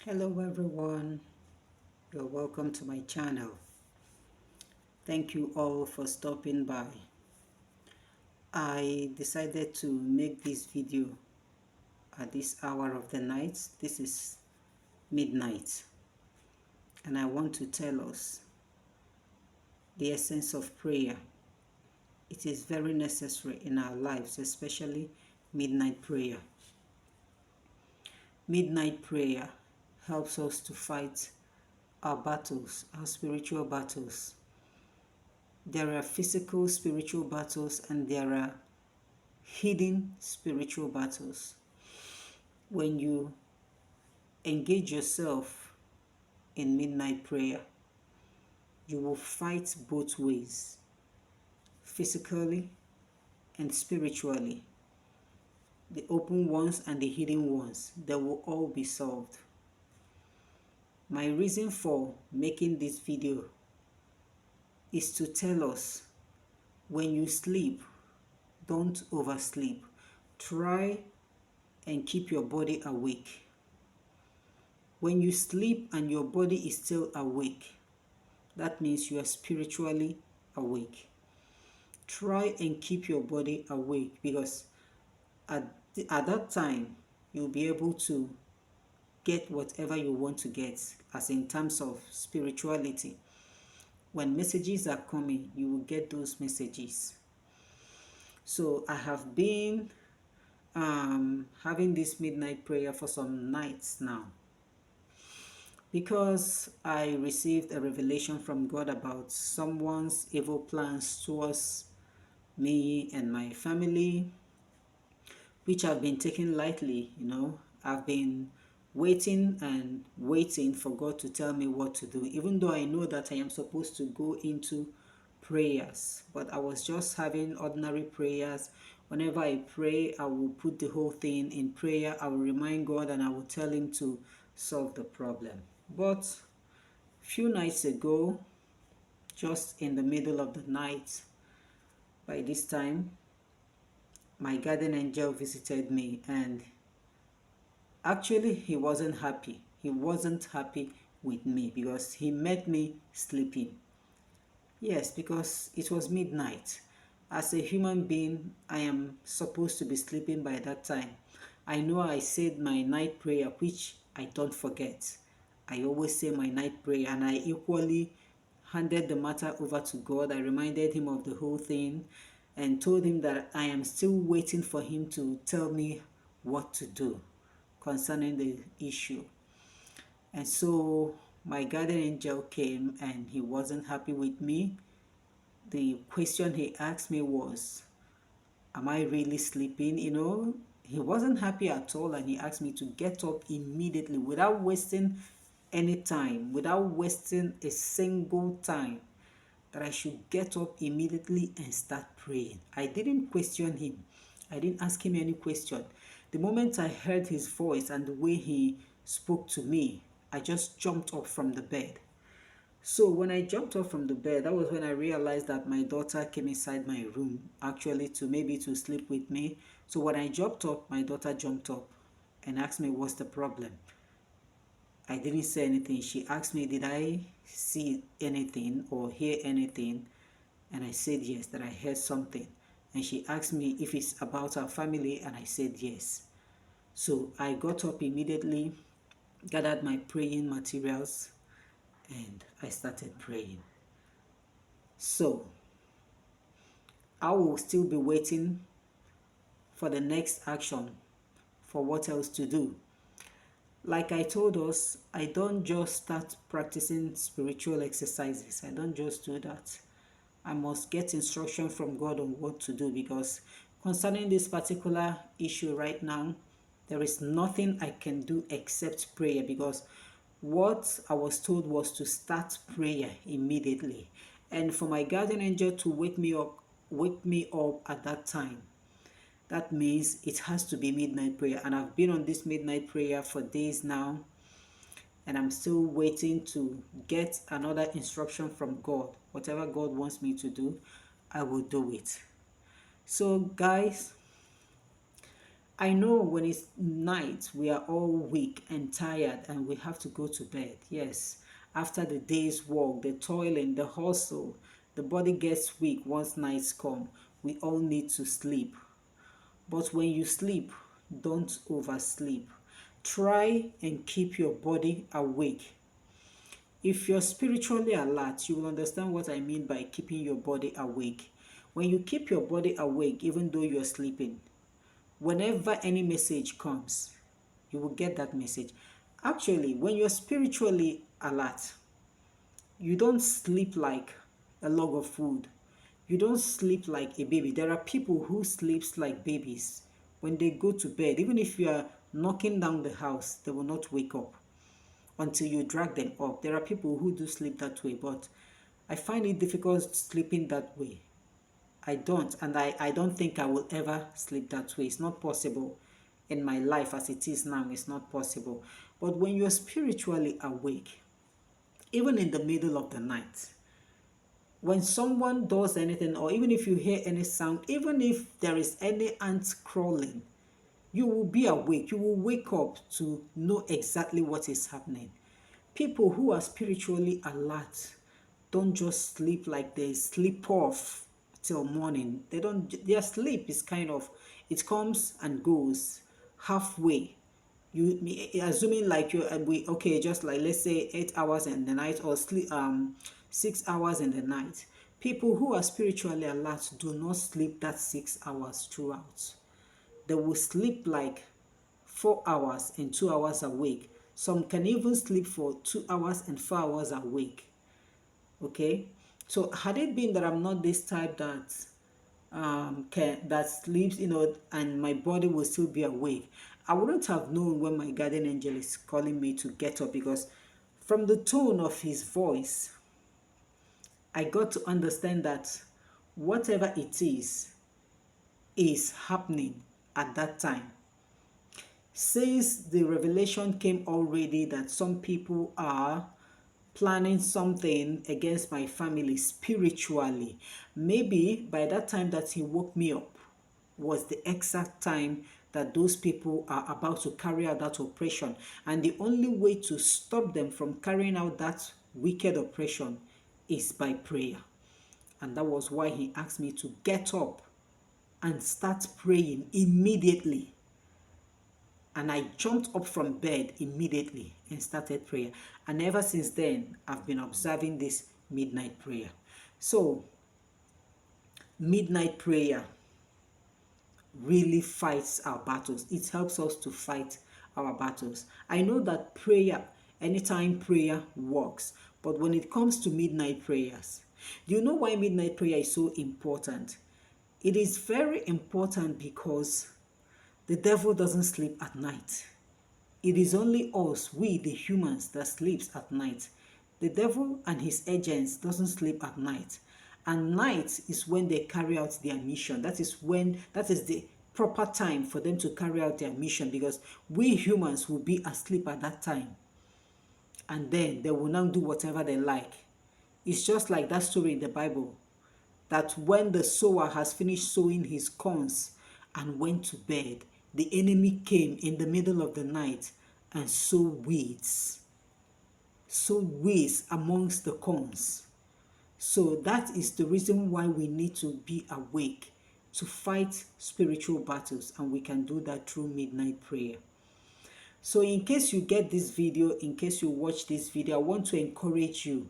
Hello everyone, you're welcome to my channel. Thank you all for stopping by. I decided to make this video at this hour of the night. This is midnight, and I want to tell us the essence of prayer. It is very necessary in our lives, especially midnight prayer. Midnight prayer helps us to fight our battles, our spiritual battles. There are physical spiritual battles and there are hidden spiritual battles. When you engage yourself in midnight prayer, you will fight both ways, physically and spiritually. The open ones and the hidden ones, they will all be solved. My reason for making this video is to tell us, when you sleep, don't oversleep. Try and keep your body awake. When you sleep and your body is still awake, that means you are spiritually awake. Try and keep your body awake, because at that time you'll be able to get whatever you want to get, as in terms of spirituality. When messages are coming, you will get those messages. So I have been having this midnight prayer for some nights now, because I received a revelation from God about someone's evil plans towards me and my family, which I've been taking lightly. I've been waiting and waiting for God to tell me what to do, even though I know that I am supposed to go into prayers. But I was just having ordinary prayers. Whenever I pray, I will put the whole thing in prayer. I will remind God and I will tell him to solve the problem. But few nights ago, just in the middle of the night, by this time, my guardian angel visited me, and actually he wasn't happy. He wasn't happy with me because he met me sleeping. Yes, because it was midnight. As a human being, I am supposed to be sleeping by that time. I know I said my night prayer, which I don't forget. I always say my night prayer, and I equally handed the matter over to God. I reminded him of the whole thing and told him that I am still waiting for him to tell me what to do concerning the issue. And so my guardian angel came and he wasn't happy with me. The question he asked me was, am I really sleeping? He wasn't happy at all, and he asked me to get up immediately without wasting any time, without wasting a single time, that I should get up immediately and start praying. I didn't question him. I didn't ask him any question. The moment I heard his voice and the way he spoke to me, I just jumped up from the bed. So when I jumped up from the bed, that was when I realized that my daughter came inside my room, actually to sleep with me. So when I jumped up, my daughter jumped up and asked me, what's the problem? I didn't say anything. She asked me, did I see anything or hear anything? And I said yes, that I heard something. And she asked me if it's about our family, and I said yes. So I got up immediately, gathered my praying materials, and I started praying. So I will still be waiting for the next action, for what else to do. Like I told us, I don't just start practicing spiritual exercises. I don't just do that. I must get instruction from God on what to do, because concerning this particular issue right now, there is nothing I can do except prayer, because what I was told was to start prayer immediately, and for my guardian angel to wake me up at that time. That means it has to be midnight prayer, and I've been on this midnight prayer for days now, and I'm still waiting to get another instruction from God. Whatever God wants me to do, I will do it. So guys, I know when it's night, we are all weak and tired and we have to go to bed. Yes, after the day's work, the toiling, the hustle, the body gets weak once nights come. We all need to sleep. But when you sleep, don't oversleep. Try and keep your body awake. If you're spiritually alert, you will understand what I mean by keeping your body awake. When you keep your body awake, even though you're sleeping, whenever any message comes, you will get that message. Actually, when you're spiritually alert, you don't sleep like a log of food. You don't sleep like a baby. There are people who sleeps like babies. When they go to bed, even if you are knocking down the house, they will not wake up until you drag them up. There are people who do sleep that way, but I find it difficult sleeping that way. I don't, and I don't think I will ever sleep that way. It's not possible in my life as it is now. It's not possible. But when you're spiritually awake, even in the middle of the night, when someone does anything, or even if you hear any sound, even if there is any ant crawling, you will be awake. You will wake up to know exactly what is happening. People who are spiritually alert don't just sleep like they sleep off till morning. They don't, their sleep is kind of, it comes and goes halfway. You assuming like you we okay, just like let's say 8 hours in the night, or sleep 6 hours in the night. People who are spiritually alert do not sleep that 6 hours throughout. They will sleep like 4 hours and 2 hours awake. Some can even sleep for 2 hours and 4 hours awake. Okay, so had it been that I'm not this type that that sleeps, and my body will still be awake, I wouldn't have known when my guardian angel is calling me to get up, because from the tone of his voice, I got to understand that whatever it is happening at that time. Since the revelation came already that some people are planning something against my family spiritually, maybe by that time that he woke me up was the exact time that those people are about to carry out that operation. And the only way to stop them from carrying out that wicked operation is by prayer. And that was why he asked me to get up and start praying immediately. And I jumped up from bed immediately and started prayer. And ever since then, I've been observing this midnight prayer. So, midnight prayer really fights our battles. It helps us to fight our battles. I know that prayer, anytime prayer works, but when it comes to midnight prayers, do you know why midnight prayer is so important? It is very important because the devil doesn't sleep at night. It is only us, we the humans, that sleeps at night. The devil and his agents doesn't sleep at night. And night is when they carry out their mission. That is the proper time for them to carry out their mission, because we humans will be asleep at that time. And then they will now do whatever they like. It's just like that story in the Bible, that when the sower has finished sowing his corns and went to bed, the enemy came in the middle of the night and sowed weeds amongst the corns. So that is the reason why we need to be awake to fight spiritual battles, and we can do that through midnight prayer. So in case you get this video, in case you watch this video, I want to encourage you.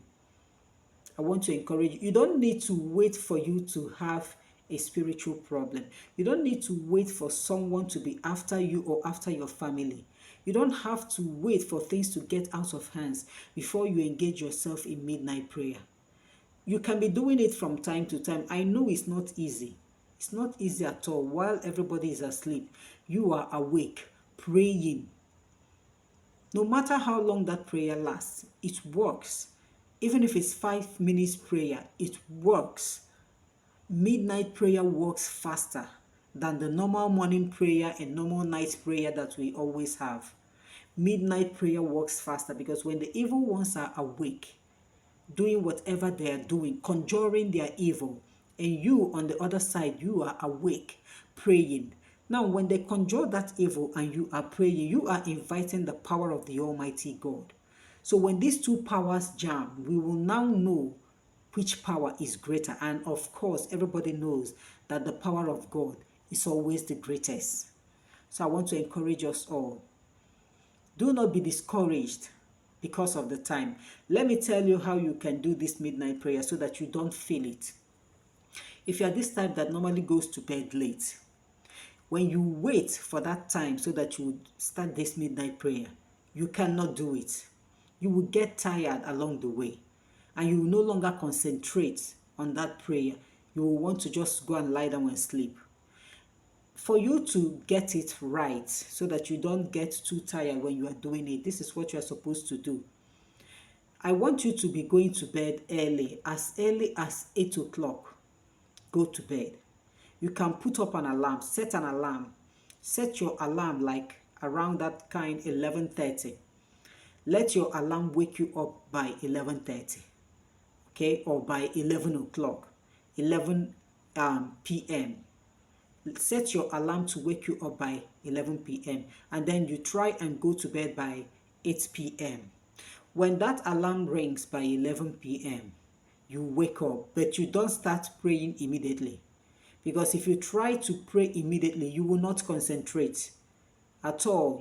You don't need to wait for you to have a spiritual problem. You don't need to wait for someone to be after you or after your family. You don't have to wait for things to get out of hands before you engage yourself in midnight prayer. You can be doing it from time to time. I know it's not easy. It's not easy at all. While everybody is asleep, you are awake, praying. No matter how long that prayer lasts, it works. Even if it's 5 minutes prayer, it works. Midnight prayer works faster than the normal morning prayer and normal night prayer that we always have. Midnight prayer works faster because when the evil ones are awake, doing whatever they are doing, conjuring their evil, and you on the other side, you are awake, praying. Now, when they conjure that evil and you are praying, you are inviting the power of the Almighty God. So when these two powers jam, we will now know which power is greater. And of course, everybody knows that the power of God is always the greatest. So I want to encourage us all. Do not be discouraged because of the time. Let me tell you how you can do this midnight prayer so that you don't feel it. If you are this type that normally goes to bed late, when you wait for that time so that you start this midnight prayer, you cannot do it. You will get tired along the way and you will no longer concentrate on that prayer. You will want to just go and lie down and sleep. For you to get it right so that you don't get too tired when you are doing it, this is what you are supposed to do. I want you to be going to bed early as 8 o'clock. Go to bed. You can put up an alarm, set an alarm. Set your alarm like around that kind 11:30. Let your alarm wake you up by 11:30, okay, or by 11 o'clock, 11 p.m. Set your alarm to wake you up by 11 p.m. and then you try and go to bed by 8 p.m. When that alarm rings by 11 p.m., you wake up, but you don't start praying immediately. Because if you try to pray immediately, you will not concentrate at all,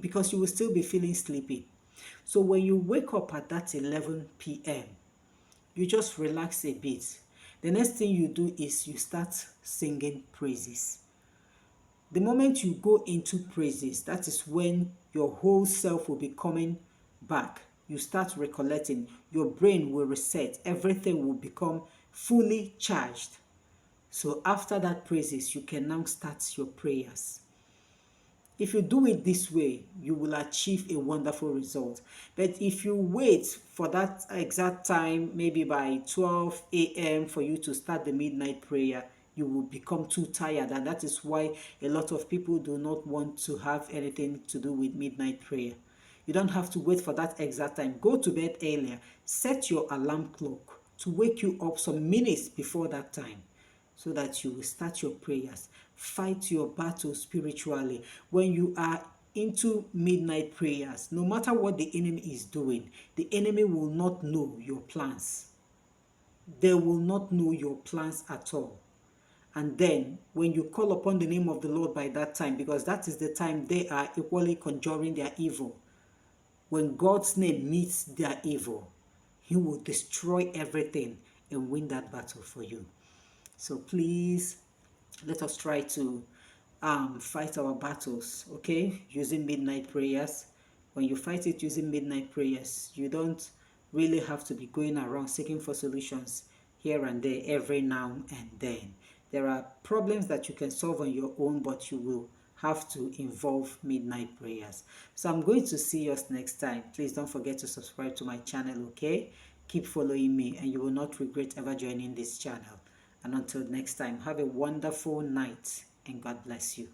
because you will still be feeling sleepy. So when you wake up at that 11 p.m., you just relax a bit. The next thing you do is you start singing praises. The moment you go into praises, that is when your whole self will be coming back. You start recollecting, your brain will reset, everything will become fully charged. So after that praises, you can now start your prayers. If you do it this way, you will achieve a wonderful result. But if you wait for that exact time, maybe by 12 a.m. for you to start the midnight prayer, you will become too tired. And that is why a lot of people do not want to have anything to do with midnight prayer. You don't have to wait for that exact time. Go to bed earlier. Set your alarm clock to wake you up some minutes before that time, so that you will start your prayers. Fight your battle spiritually. When you are into midnight prayers, no matter what the enemy is doing, the enemy will not know your plans. They will not know your plans at all. And then when you call upon the name of the Lord by that time, because that is the time they are equally conjuring their evil, when God's name meets their evil, he will destroy everything and win that battle for you. So please, let us try to fight our battles, okay, using midnight prayers. When you fight it using midnight prayers, you don't really have to be going around seeking for solutions here and there every now and then. There are problems that you can solve on your own, but you will have to involve midnight prayers. So I'm going to see us next time. Please don't forget to subscribe to my channel, okay? Keep following me and you will not regret ever joining this channel. And until next time, have a wonderful night and God bless you.